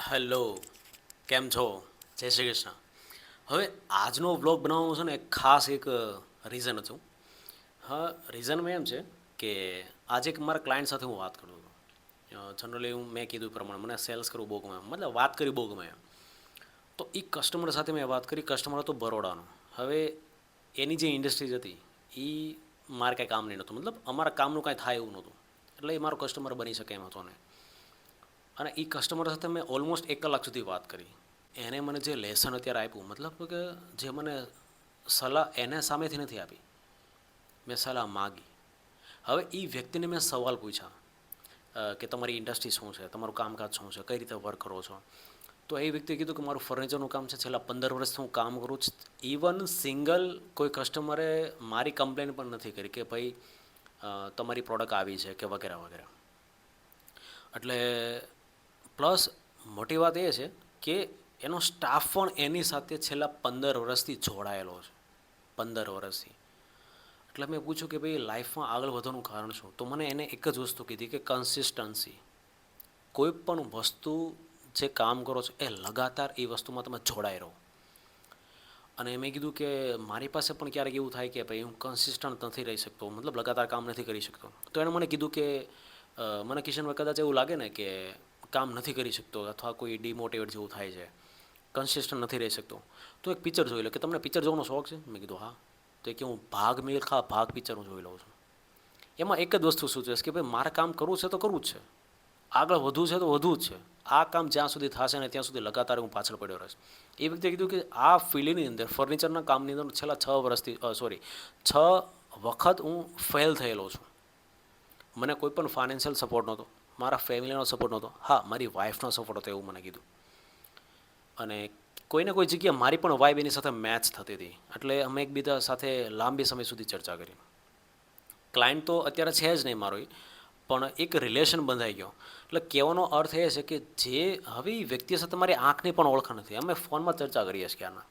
Hello, કેમ છો? જય શ્રી કૃષ્ણ. હવે આજનો વ્લોગ બનાવવાનો છે ને ખાસ એક રીઝન હતું. હા, રીઝનમાં એમ છે કે આજે એક મારા ક્લાયન્ટ સાથે હું વાત કરું છું. જનરલી મેં કીધું એ પ્રમાણે મને સેલ્સ કરવું બહુ ગમે, મતલબ વાત કરી બહુ ગમે. તો એ કસ્ટમર સાથે મેં વાત કરી. કસ્ટમર હતો બરોડાનો. હવે એની જે ઇન્ડસ્ટ્રીઝ હતી એ મારે કાંઈ કામ નહીં નહોતું, મતલબ અમારા કામનું કાંઈ થાય એવું નહોતું, એટલે એ મારો કસ્ટમર બની શકે એમ હતો ને. અને એ કસ્ટમર સાથે મેં ઓલમોસ્ટ 1 કલાક સુધી વાત કરી. એને મને જે લેસન અત્યારે આપ્યું, મતલબ કે જે મને સલાહ એને સામેથી નથી આપી, મેં સલાહ માગી. હવે એ વ્યક્તિને મેં સવાલ પૂછ્યા કે તમારી ઇન્ડસ્ટ્રી શું છે, તમારું કામકાજ શું છે, કઈ રીતે વર્ક કરો છો. તો એ વ્યક્તિએ કીધું કે મારું ફર્નિચરનું કામ છે, છેલ્લા 15 વર્ષથી હું કામ કરું છું. ઇવન સિંગલ કોઈ કસ્ટમરે મારી કમ્પ્લેન પણ નથી કરી કે ભાઈ તમારી પ્રોડક્ટ આવી છે કે વગેરે વગેરે. એટલે પ્લસ મોટી વાત એ છે કે એનો સ્ટાફ પણ એની સાથે છેલ્લા 15 વર્ષથી જોડાયેલો છે. 15 વર્ષથી. એટલે મેં પૂછ્યું કે ભાઈ લાઈફમાં આગળ વધવાનું કારણ શું? તો મને એને એક જ વસ્તુ કીધી કે કન્સિસ્ટન્સી. કોઈ પણ વસ્તુ જે કામ કરો છો એ લગાતાર એ વસ્તુમાં તમે જોડાઈ રહો. અને મેં કીધું કે મારી પાસે પણ ક્યારેક એવું થાય કે ભાઈ હું કન્સિસ્ટન્ટ નથી રહી શકતો, મતલબ લગાતાર કામ નથી કરી શકતો. તો એણે મને કીધું કે મને કિશનભાઈ કદાચ એવું લાગે ને કે કામ નથી કરી શકતો અથવા કોઈ ડિમોટિવેટ જેવું થાય છે, કન્સિસ્ટન્ટ નથી રહી શકતો, તો એક પિક્ચર જોઈ લો. કે તમને પિક્ચર જોવાનો શોખ છે? મેં કીધું હા. તો કે હું ભાગ મિલ્ખા ભાગ પિક્ચર હું જોઈ લઉં છું. એમાં એક જ વસ્તુ સૂચવે છે કે ભાઈ મારે કામ કરવું છે તો કરવું જ છે, આગળ વધવું છે તો વધવું જ છે. આ કામ જ્યાં સુધી થશે ને ત્યાં સુધી લગાતાર હું પાછળ પડ્યો રહીશ. એ વ્યક્તિએ કીધું કે આ ફિલ્ડની અંદર ફર્નિચરના કામની અંદર છેલ્લા 6 વર્ષથી 6 વખત હું ફેલ થયેલો છું. મને કોઈ પણ ફાઇનાન્શિયલ સપોર્ટ નહોતો, મારા ફેમિલીનો સપોર્ટ નહોતો. હા, મારી વાઈફનો સપોર્ટ હતો એવું મને કીધું. અને કોઈને કોઈ જગ્યાએ મારી પણ વાઈફ એની સાથે મેચ થતી હતી. એટલે અમે એકબીજા સાથે લાંબી સમય સુધી ચર્ચા કરી. ક્લાયન્ટ તો અત્યારે છે જ નહીં મારો, પણ એક રિલેશન બંધાઈ ગયો. એટલે કહેવાનો અર્થ એ છે કે જે હવે વ્યક્તિ સાથે મારી આંખની પણ ઓળખાણ નથી, અમે ફોનમાં ચર્ચા કરીએ છીએ આના.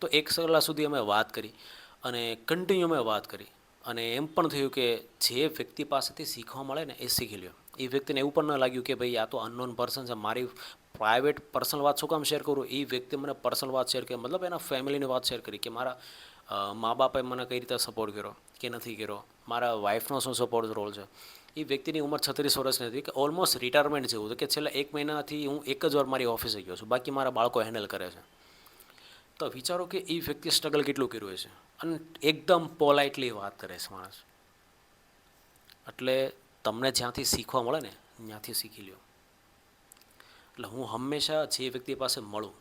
તો 1 કલાક સુધી અમે વાત કરી અને કન્ટિન્યુ અમે વાત કરી. અને એમ પણ થયું કે જે વ્યક્તિ પાસેથી શીખવા મળે ને એ શીખી લ્યો. એ વ્યક્તિને એવું પણ ન લાગ્યું કે ભાઈ આ તો અનનોન પર્સન છે, મારી પ્રાઇવેટ પર્સનલ વાત શું કામ શેર કરું. એ વ્યક્તિ મને પર્સનલ વાત શેર કરી, મતલબ એના ફેમિલીની વાત શેર કરી કે મારા મા બાપે મને કઈ રીતે સપોર્ટ કર્યો કે નથી કર્યો, મારા વાઈફનો શું સપોર્ટ રોલ છે. એ વ્યક્તિની ઉંમર 36 વર્ષની હતી, કે ઓલમોસ્ટ રિટાયરમેન્ટ જેવું હતું, કે છેલ્લા 1 મહિનાથી હું એક જ વાર મારી ઓફિસે ગયો છું, બાકી મારા બાળકો હેન્ડલ કરે છે. તો વિચારો કે એ વ્યક્તિ સ્ટ્રગલ કેટલું કર્યું છે. અને એકદમ પોલાઇટલી વાત કરે છે માણસ. એટલે તમને જ્યાંથી શીખવા મળે ને ત્યાંથી શીખી લ્યો. એટલે હું હંમેશા જે વ્યક્તિ પાસે મળું,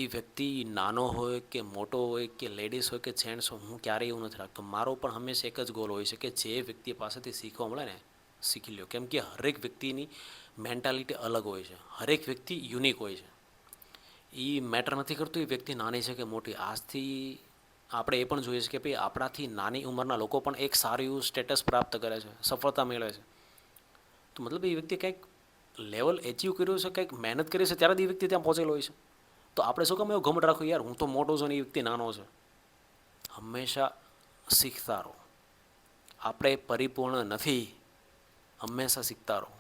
એ વ્યક્તિ નાનો હોય કે મોટો હોય કે લેડીઝ હોય કે જેન્ટ્સ હોય, હું ક્યારેય એવું નથી રાખતો. મારો પણ હંમેશા એક જ ગોલ હોય છે કે જે વ્યક્તિ પાસેથી શીખવા મળે ને શીખી લ્યો. કેમ કે હરેક વ્યક્તિની મેન્ટાલિટી અલગ હોય છે, હરેક વ્યક્તિ યુનિક હોય છે. એ મેટર નથી કરતું એ વ્યક્તિ નાની છે કે મોટી. આજથી આપણે એ પણ જોઈએ છે કે ભાઈ આપણાથી નાની ઉંમરના લોકો પણ એક સારું એવું સ્ટેટસ પ્રાપ્ત કરે છે, સફળતા મેળવે છે. તો મતલબ એ વ્યક્તિ કંઈક લેવલ એચીવ કર્યું છે, કંઈક મહેનત કરી છે, ત્યારે જ એ વ્યક્તિ ત્યાં પહોંચેલો હોય છે. તો આપણે શું કામ એવું ઘમંડ રાખવું યાર હું તો મોટો છું ને એ વ્યક્તિ નાનો છે. હંમેશા શીખતા રહો. આપણે પરિપૂર્ણ નથી, હંમેશા શીખતા રહો.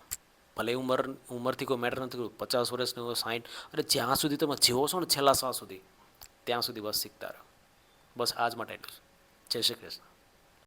ભલે ઉંમરથી કોઈ મેટર નથી કરતું, 50 વર્ષની હોય, 60, અને જ્યાં સુધી તમે જીવો છો ને છેલ્લા શ્વાસ સુધી, ત્યાં સુધી બસ શીખતા રહો. બસ આજ માટે એટલું જ. જય શ્રી કૃષ્ણ.